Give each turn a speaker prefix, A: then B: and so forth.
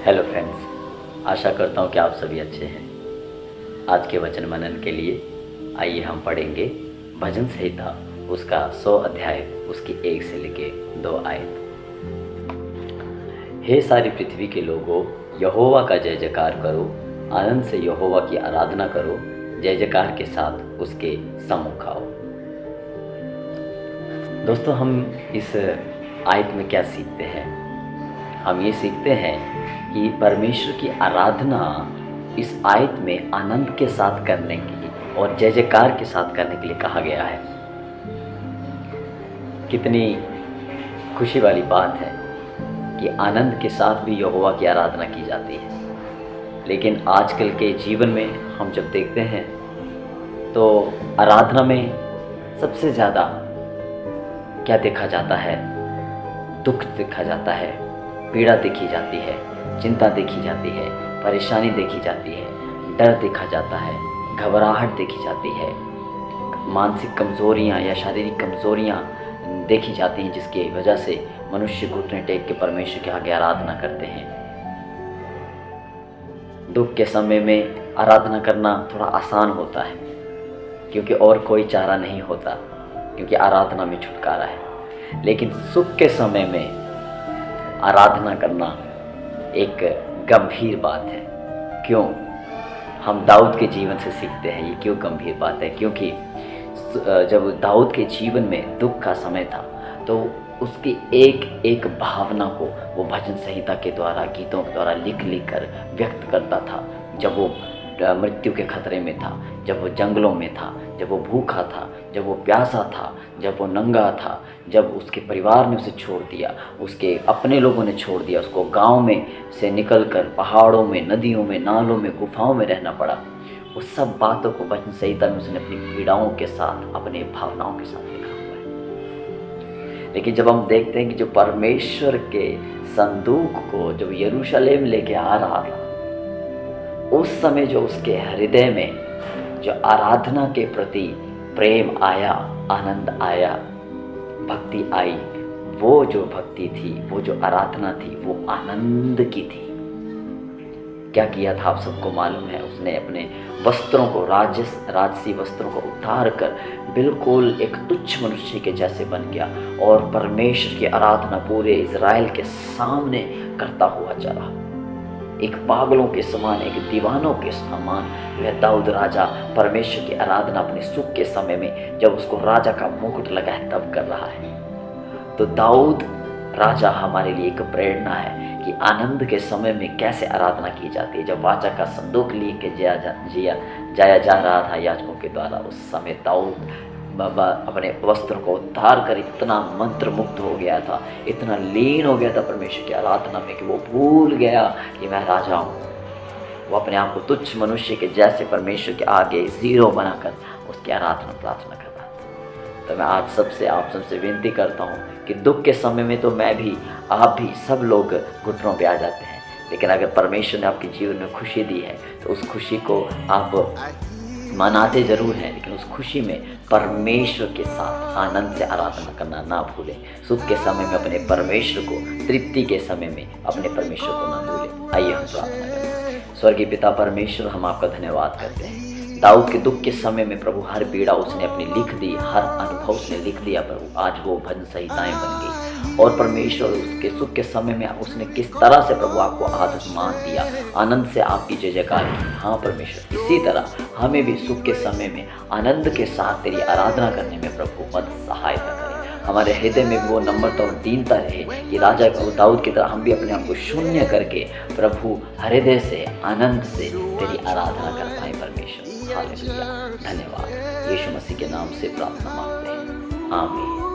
A: Hello friends, आशा करता हूँ कि आप सभी अच्छे हैं। आज के वचन मनन के लिए आइए हम पढ़ेंगे भजन संहिता उसका 100 अध्याय उसकी 1 से लेके 2 आयत। हे सारी पृथ्वी के लोगों, यहोवा का जय जयकार करो, आनंद से यहोवा की आराधना करो, जय जयकार के साथ उसके सम्मुख आओ। दोस्तों, हम इस आयत में क्या सीखते हैं? हम ये सीखते हैं कि परमेश्वर की आराधना इस आयत में आनंद के साथ करने की और जय जयकार के साथ करने के लिए कहा गया है। कितनी खुशी वाली बात है कि आनंद के साथ भी यहोवा की आराधना की जाती है। लेकिन आजकल के जीवन में हम जब देखते हैं तो आराधना में सबसे ज़्यादा क्या देखा जाता है? दुख देखा जाता है, पीड़ा देखी जाती है, चिंता देखी जाती है, परेशानी देखी जाती है, डर देखा जाता है, घबराहट देखी जाती है, मानसिक कमज़ोरियाँ या शारीरिक कमज़ोरियाँ देखी जाती हैं, जिसकी वजह से मनुष्य घुटने टेक के परमेश्वर के आगे आराधना करते हैं। दुख के समय में आराधना करना थोड़ा आसान होता है, क्योंकि और कोई चारा नहीं होता, क्योंकि आराधना में छुटकारा है। लेकिन सुख के समय में आराधना करना एक गंभीर बात है। क्यों? हम दाऊद के जीवन से सीखते हैं ये क्यों गंभीर बात है। क्योंकि जब दाऊद के जीवन में दुख का समय था तो उसकी एक एक भावना को वो भजन संहिता के द्वारा, गीतों के द्वारा लिख कर व्यक्त करता था। जब वो मृत्यु के खतरे में था, जब वो जंगलों में था, जब वो भूखा था, जब वो प्यासा था, जब वो नंगा था, जब उसके परिवार ने उसे छोड़ दिया, उसके अपने लोगों ने छोड़ दिया, उसको गांव में से निकलकर पहाड़ों में, नदियों में, नालों में, गुफाओं में रहना पड़ा। उस सब बातों को भजन संहिता में उसने अपनी पीड़ाओं के साथ, अपने भावनाओं के साथ लिखा हुआ है। लेकिन जब हम देखते हैं कि जो परमेश्वर के संदूक को जब यरूशलेम लेके आ रहा था, उस समय जो उसके हृदय में जो आराधना के प्रति प्रेम आया, आनंद आया, भक्ति आई, वो जो भक्ति थी, वो जो आराधना थी, वो आनंद की थी। क्या किया था आप सबको मालूम है? उसने अपने वस्त्रों को, राजसी वस्त्रों को उतार कर बिल्कुल एक तुच्छ मनुष्य के जैसे बन गया और परमेश्वर की आराधना पूरे इज़राइल के सामने करता हुआ चला। एक पागलों के समान, एक दीवानों के समान वह दाऊद राजा परमेश्वर की आराधना अपने सुख के समय में, जब उसको राजा का मुकुट लगा है, तब कर रहा है। तो दाऊद राजा हमारे लिए एक प्रेरणा है कि आनंद के समय में कैसे आराधना की जाती है। जब वाचा का संदूक लिए के जाया जा रहा था याजकों के द्वारा, उस समय दाऊद बाबा अपने वस्त्र को उतार कर इतना मंत्र मुक्त हो गया था, इतना लीन हो गया था परमेश्वर की आराधना में कि वो भूल गया कि मैं राजा हूँ। वो अपने आप को तुच्छ मनुष्य के जैसे परमेश्वर के आगे ज़ीरो बनाकर उसकी आराधना प्रार्थना कर रहा था। तो मैं आज आप सबसे विनती करता हूँ कि दुख के समय में तो मैं भी, आप भी, सब लोग घुटनों पे आ जाते हैं। लेकिन अगर परमेश्वर ने आपके जीवन में खुशी दी है तो उस खुशी को आप मनाते ज़रूर हैं, लेकिन उस खुशी में परमेश्वर के साथ आनंद से आराधना करना ना भूलें। सुख के समय में अपने परमेश्वर को, तृप्ति के समय में अपने परमेश्वर को ना भूलें। आइए हम प्रार्थना करें। स्वर्गीय पिता परमेश्वर, हम आपका धन्यवाद करते हैं। दाऊद के दुख के समय में प्रभु हर पीड़ा उसने अपनी लिख दी, हर अनुभव उसने लिख दिया प्रभु। आज वो भजन संहिताएं बन गई और परमेश्वर उसके सुख के समय में उसने किस तरह से प्रभु आपको आदर मान दिया, आनंद से आपकी जय जयकार की। हाँ परमेश्वर, इसी तरह हमें भी सुख के समय में आनंद के साथ तेरी आराधना करने में प्रभु मदद सहायता करें। हमारे हृदय में वो नम्रता और दीनता रहे कि राजा दाऊद की तरह हम भी अपने आप को शून्य करके प्रभु हृदय से, आनंद से तेरी आराधना कर पाए परमेश्वर। हालेलुया, धन्यवाद। यीशु मसीह के नाम से प्रार्थना मांगते हैं, आमीन।